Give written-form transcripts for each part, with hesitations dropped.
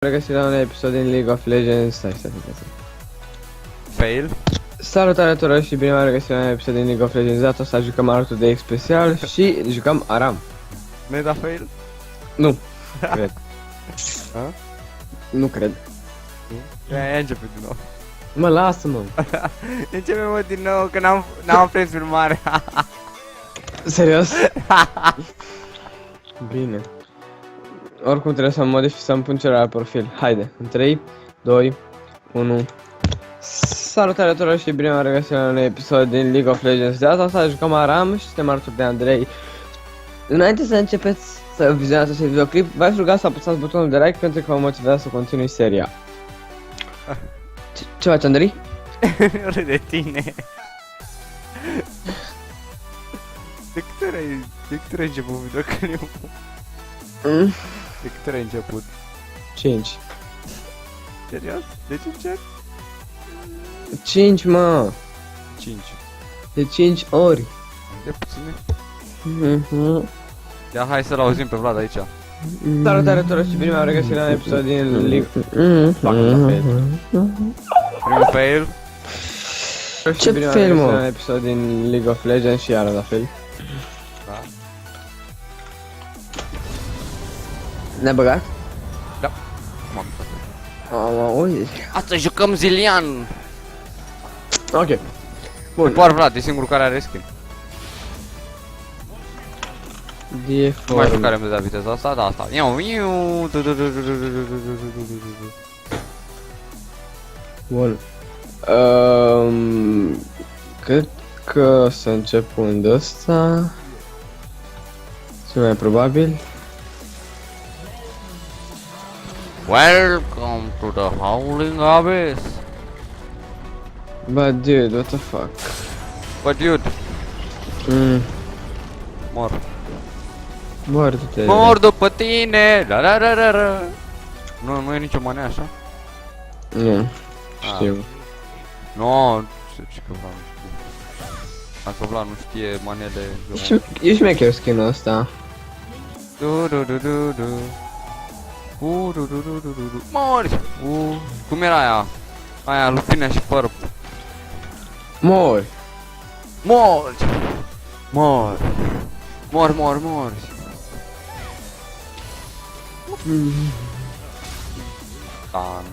Regăsit la un episod din League of Legends. Stai. Fail. Salutare tuturor și bine v-am regăsit la un episod din League of Legends. Data asta jucăm Artul de special și jucăm Aram. Nu-i da fail? Nu, cred. A? Nu cred. Ia începe din nou. Mă, lasă-mă. Începe mă din nou, că n-am aprins filmarea. Serios? Bine. Oricum trebuie să-mi modific, să-mi pun celălalt la profil. Haide, în 3, 2, 1. Salutare tuturor și bine v-am regăsit la un episod din League of Legends. De data asta jucăm Aram și suntem alături de Andrei. Înainte să începeți să vizionați acest videoclip, v-aș ruga să apăsați butonul de like pentru că vă motivează să continui seria. Ce faci, Andrei? Râde de tine. De câte ori ai început videoclipul? De câte ori ai început? 5. Serios? De ce încerci? 5, mă. 5. De 5 ori. De puține. Ia hai să-l auzim pe Vlad aici. Salutare tuturor și bine v-am regăsit la un episod din League... Primul fail. Ce fail, mă? La un episod din League of Legends și iară la fel. Da. Ne-a băgat? Da. Uite. Asta jucăm Zilian. Ok. Bun. Doar Vlad, e singurul care are skin. Nu mai știu care îmi dă viteza asta, da, asta. Bun. Cred că o să încep un de ăsta. Cel mai probabil. Welcome to the Howling Abyss. But dude, what the fuck? But dude, mor. Mor du-te. Mor după tine. La. Nu e nicio manea așa? Nu. Știu. Nu, ce că Vlad nu știu. Dacă Vlad nu știe manele. E șmecher skin-ul ăsta. Mori! Cum era aia? Aia, Lupinea și Părp. Mori! Mori! Mori! Mori! Dan.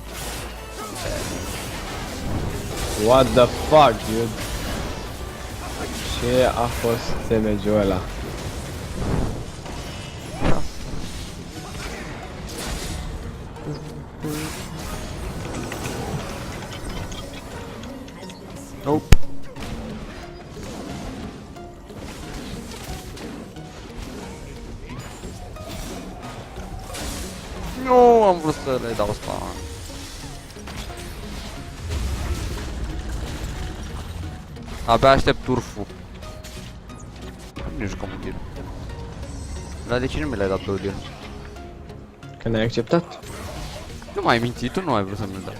What the fuck, dude? Ce a fost damage-ul ăla? Nope. Nu am vrut să le dau stun. Abia aștept turful. Nu jucăm un deal. Dar de ce nu mi l-ai dat pe deal? Că n-ai acceptat? Nu m-ai mințit, tu nu ai vrut să mi-l dai.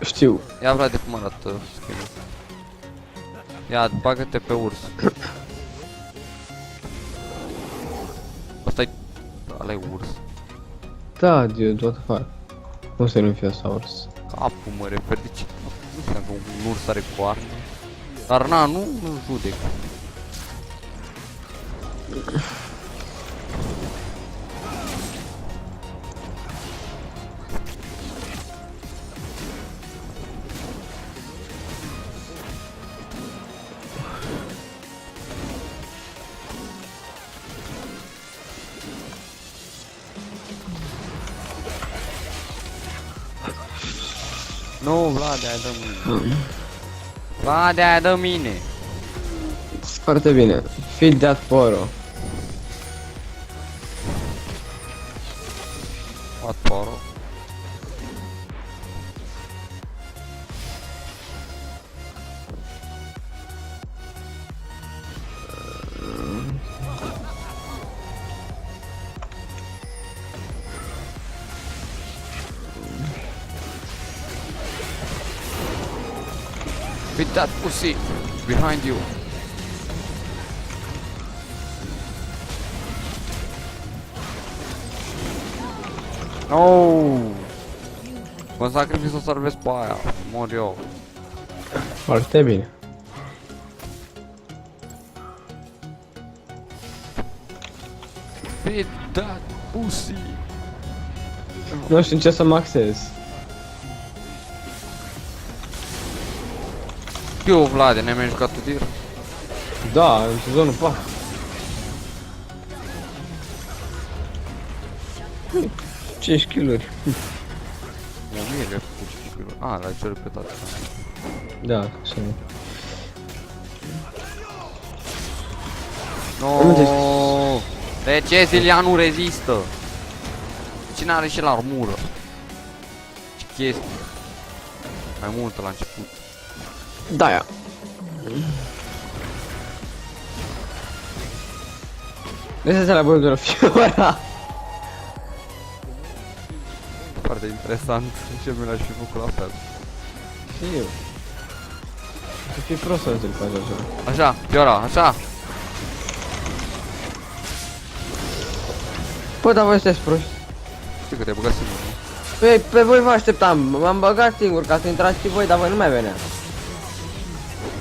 Știu. Ia Vlad, de cum arată skin-ul. Ia, bagă-te pe urs. Ăsta-i... ăla-i urs. Da, dude, what the fuck? Cum să nu fie asta urs? Capul mă refer, de ce? Nu știu că un urs are coarne. Dar na, nu judec. Nu, Vlad, aia dă mine. Vlad, aia dă mine. Foarte bine. Feed that poro. What poro? With that pussy behind you. No! Mă sacrific să o salvez pe aia. Mor eu. Foarte bine. Feed that pussy. Nu știu în ce să mă axez. Eu, Vlade, ne-ai mai jucat tu dir? Da, în sezonul 4. 5 kill-uri. 1000 de puși. Ah, l-ai ce repetat. Da, așa. No. De ce Zilia nu rezistă? Cine are și la armură? Ce chestie? Mai multă la început. Da, ia. Deci la băutură Fiora. Foarte interesant. Ce mi l-aș fi făcut la fel. Și eu. Să fii prost să te faci așa. Așa, Fiora, așa. Păi, dar voi sunteți proști. Știi că te-ai băgat singur, nu? Păi, pe voi vă așteptam. M-am băgat singur ca să intrați și voi, dar voi nu mai venea.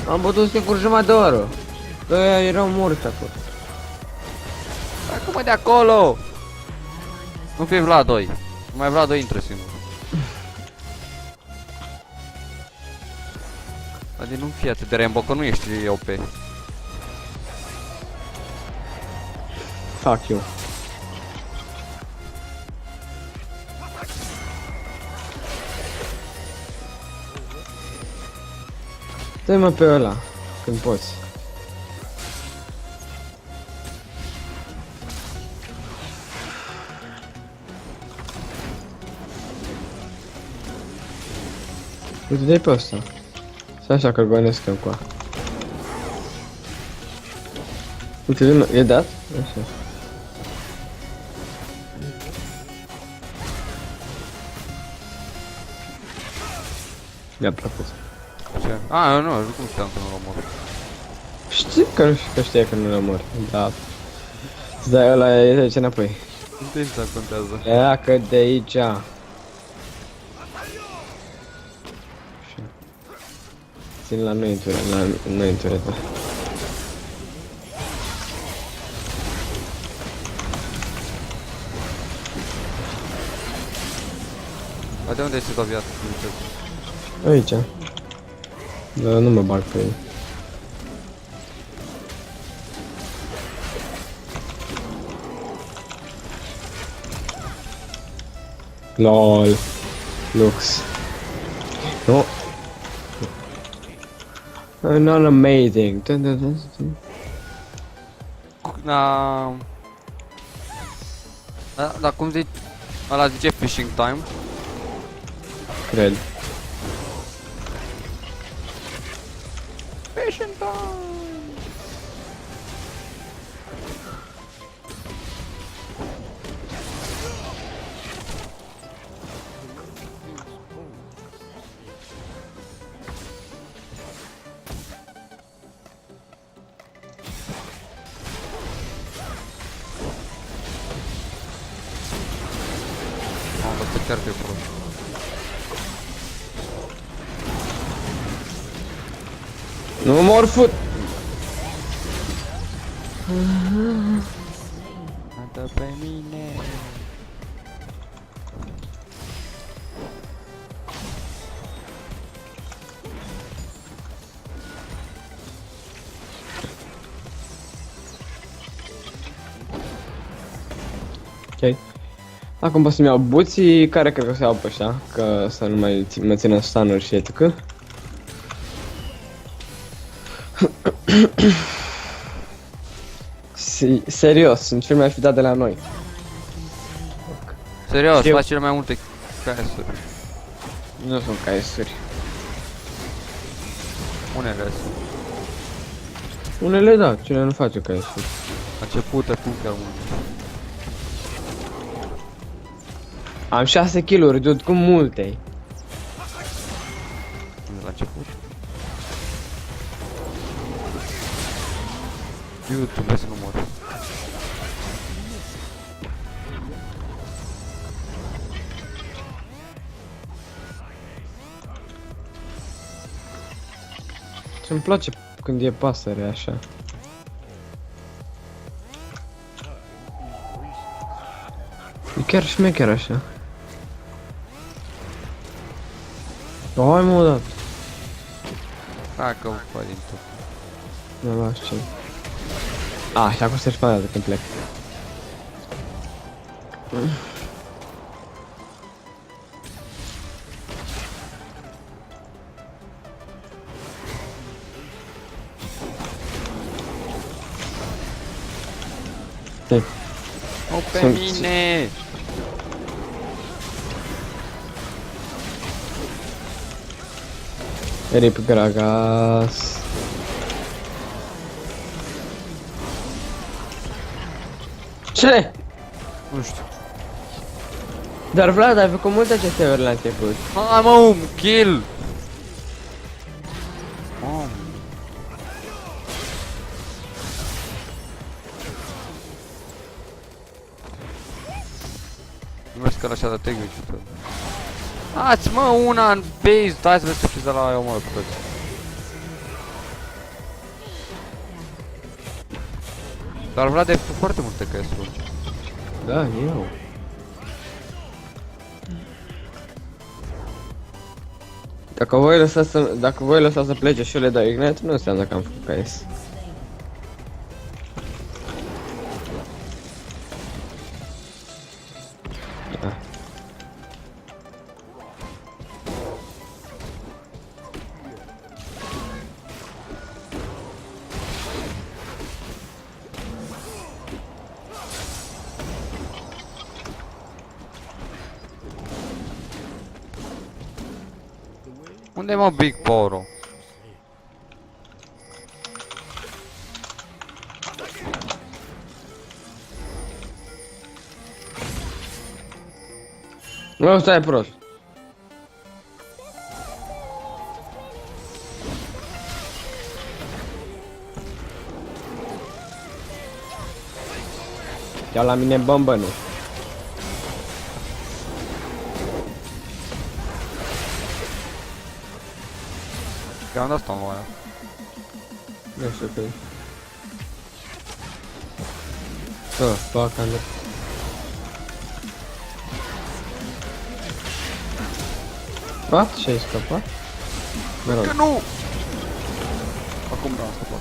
Am bătut singur jumătate de oră. Că ăia erau morți acolo. Acum de acolo! Nu fi Vlad 2. Numai Vlad 2 intră singur. Adică nu fii atât de Rambo, că nu ești OP. Fuck you. Dă-mă pe ăla, când poți. Uite, dai pe ăsta. Stai așa că-l gonesc eu cu a. Uite, e dat? Așa. Mi-a plăcut. Ce? A, eu nu știam că nu-l omor. Știi că nu știu că știa că nu-l omor, da. Îți dai ăla, e de aici înapoi. Intenția contează. Pleacă de aici. Așa. Țin la noi în tură, la noi în tură, da. Dar de unde este o viață? Aici. Dar nu mă bag pe el. LOL. Lux. No. Not amazing. Dun, dun, dun, dun. Dar cum zici? Ăla zice fishing time? Cred. Fishing time! Mamă, bă, chiar că e prost. Nu mor fut. Dă pe mine. Ok. Acum pot să-mi iau buții, care cred că o să iau pe ăștia, că să nu mai mă țină stun-uri și etc. Serios, sunt cel mai fi dat de la noi. Serios, Știu. faci cele mai multe CS-uri. Nu sunt CS-uri. Unele sunt. Unele da, cine nu face CS-uri. La început te pun chiar mult. Am 6 kill-uri, dude, cum multe. La început. Eu trebuie să nu mor. Ce-mi place când e pasăre așa. E chiar șmecher așa. Hai mă odată. Hai că o din tot. Nu las ce. Și acum se spanează când plec. O pe Sunt- mine! Rip Gragas. Ce? Nu știu. Dar Vlad, ai făcut multe CT-uri la început. Hai mă, un kill! Mamă. Nu vezi că așa de tegui și tot. Ați mă una în base, hai să vezi că fiți de la eu mă toți. Dar Vlad ai făcut foarte multe căsuri. Da, eu. Dacă voi lăsați să plece și eu le dau ignite, nu înseamnă că am făcut KS. Da. Unde e mă Big Poro? Nu, stai prost. Ia la mine bombă, nu. Că am dat asta în aia. Nu știu când. Fuck, am dat. What? Și-ai scăpat? Mă rog. Că nu! Acum da, am scăpat.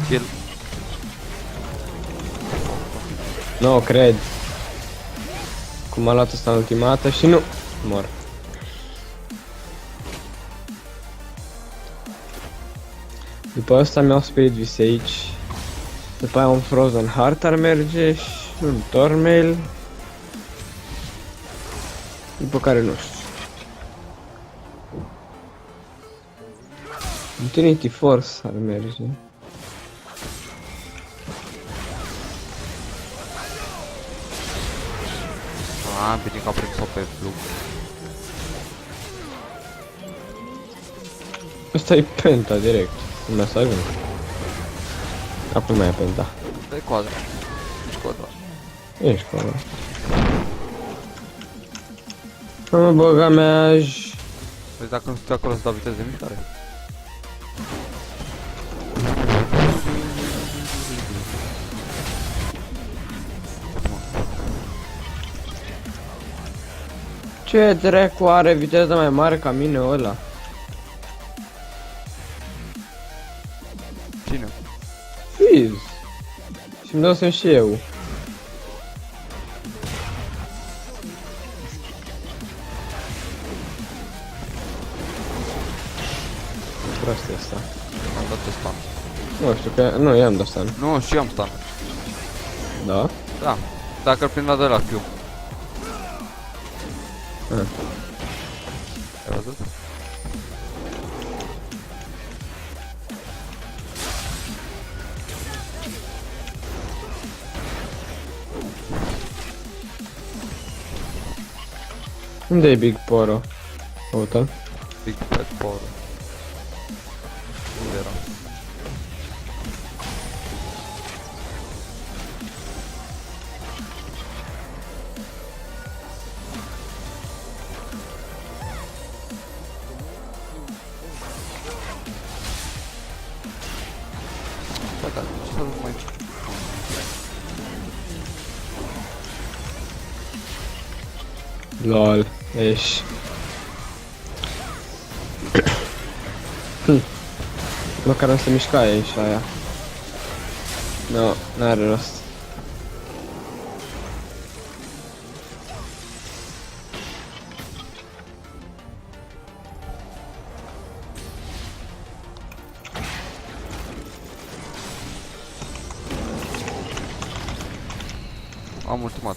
Kill. Nu cred. Cum a luat ăsta în ultima dată și nu mor. După asta mi-au Spirit Visage. După aia un Frozen Heart ar merge și un Tormail. După care nu știu. Infinity Force ar merge. Bine că a prins-o pe flug. Ăsta e penta direct. Nu să ajung. Acum mai e penta. Dă-i coadra. Coadra. Ești acolo. Mă băga mea. Vezi dacă nu știu acolo să dau viteză de mișcare. Ce dracu are viteză mai mare ca mine ăla? Cine? Fizz. Și-mi dau să și eu. știu că... Nu, eu am dat stun. Nu, și eu am stun. Da? Da. Dacă îl prind la de la Q. Ah. Ai văzut? Unde e Big Poro? Uite. Big Fat Poro. Unde era? Da, ce să mai... LOL. Ești. Măcar nu se mișca ei și aia. Nu, n-are rost. Am ultimat.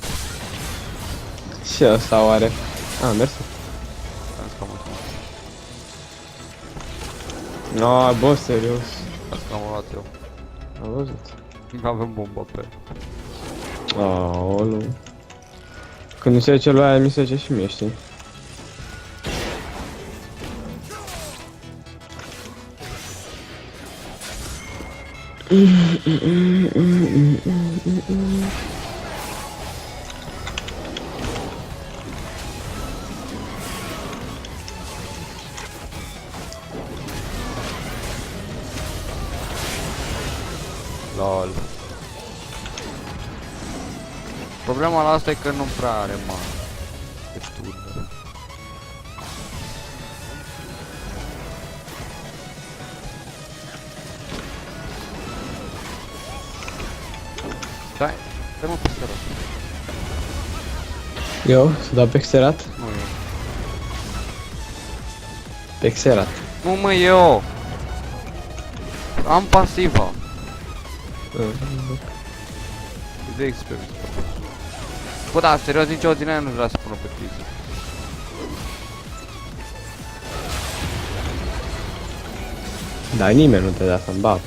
Și ăsta oare? Ah, mersi. Am zis că am ultimat. No, bă, serios. Asta că am luat eu. Am văzut. Avem bomba pe... Aoleu. Când mi se zice lui aia, mi se zice și mie, știi? LOL. Problema la asta e că nu prea are mana. Destul de... Dai, dă-mă pe stără. Eu? Să dau pe Xerat? Nu eu. Pe Xerat. Nu mă, eu! Am pasiva. De experiență. Bă, da, serios, nicio din aia nu vrea să pună pe criză. Da, nimeni nu te da să-mi bap.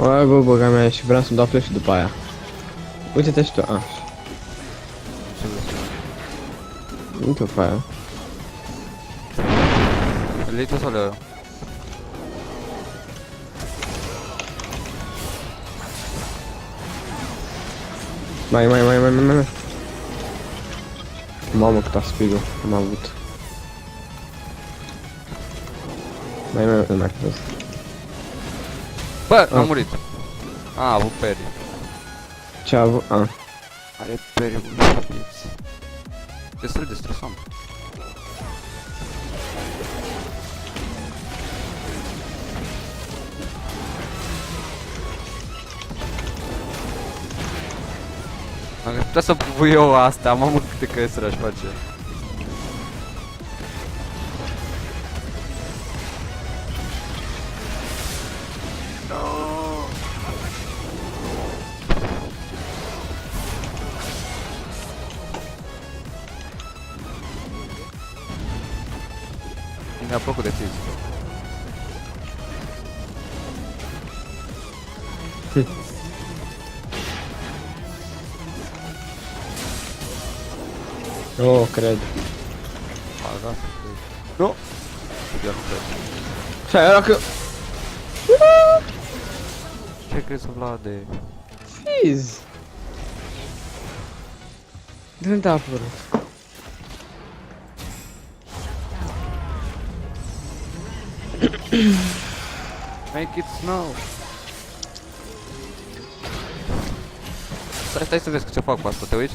Oi, bă, băga mea, și vreau să-mi dau flash după aia. Uite-te și tu, a. Nu te faia. Le iei tu sau le iau eu? Mai. Mamă, cât a speed-ul am avut. Mai, nu mai fost. Bă, am murit. A avut peri. Ce a avut? A. Are peri cu vieți. Destul de stresant. Am putea să pui eu asta, mamă câte căsări aș face. Mi-a plăcut de fizică. Oh, cred. Gata, nu! Iar nu cred. Și era că... Ce crezi, Vlade? Fiz. De unde a apărut? Make it snow. Stai să vezi ce fac cu asta, te uiți?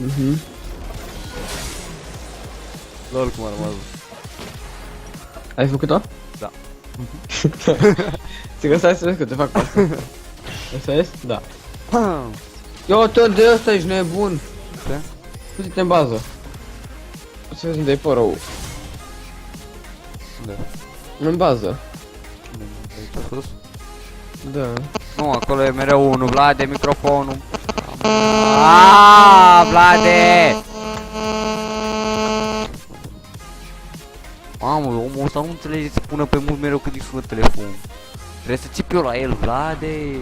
Mhm. Lol, cum a rămas. Ai făcut-o? Da. Ți-că stai să vezi că te fac cu asta. Asta este? Da. Eu tot de ăsta ești nebun. Ce? Uite-te în bază. O să vezi unde e porou. Unde? În bază. Aici sus? Da. Nu, acolo e mereu unul, Vlade, microfonul. Aaaa, Vlade! Mamă, omul ăsta nu înțelege să pună pe mult mereu când îi sună telefonul. Trebuie să țip eu la el, Vlade!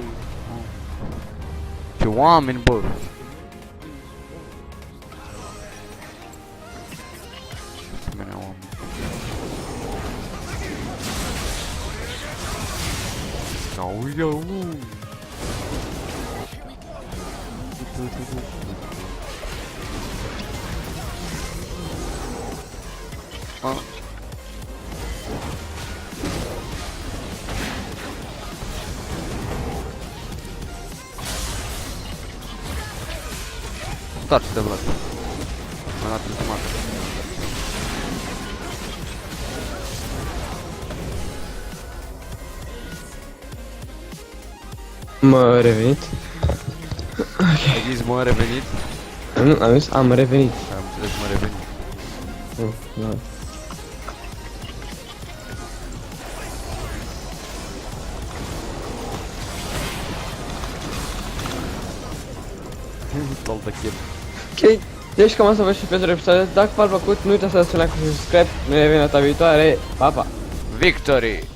Ce oameni, bă! Asemenea oameni. Au. Ah. Întoarce-te, Vlad. M-a dat ultimat. M-a revenit. Ai zis, mă, revenit? Nu, am zis, am revenit. Am înțeles, mă, revenit. Da. Saltă kill. Ok, deci cam asta vă și pentru episodul. Dacă v-a plăcut, nu uitați să dați un like și subscribe. Ne revenim data viitoare. Pa, pa! Victory!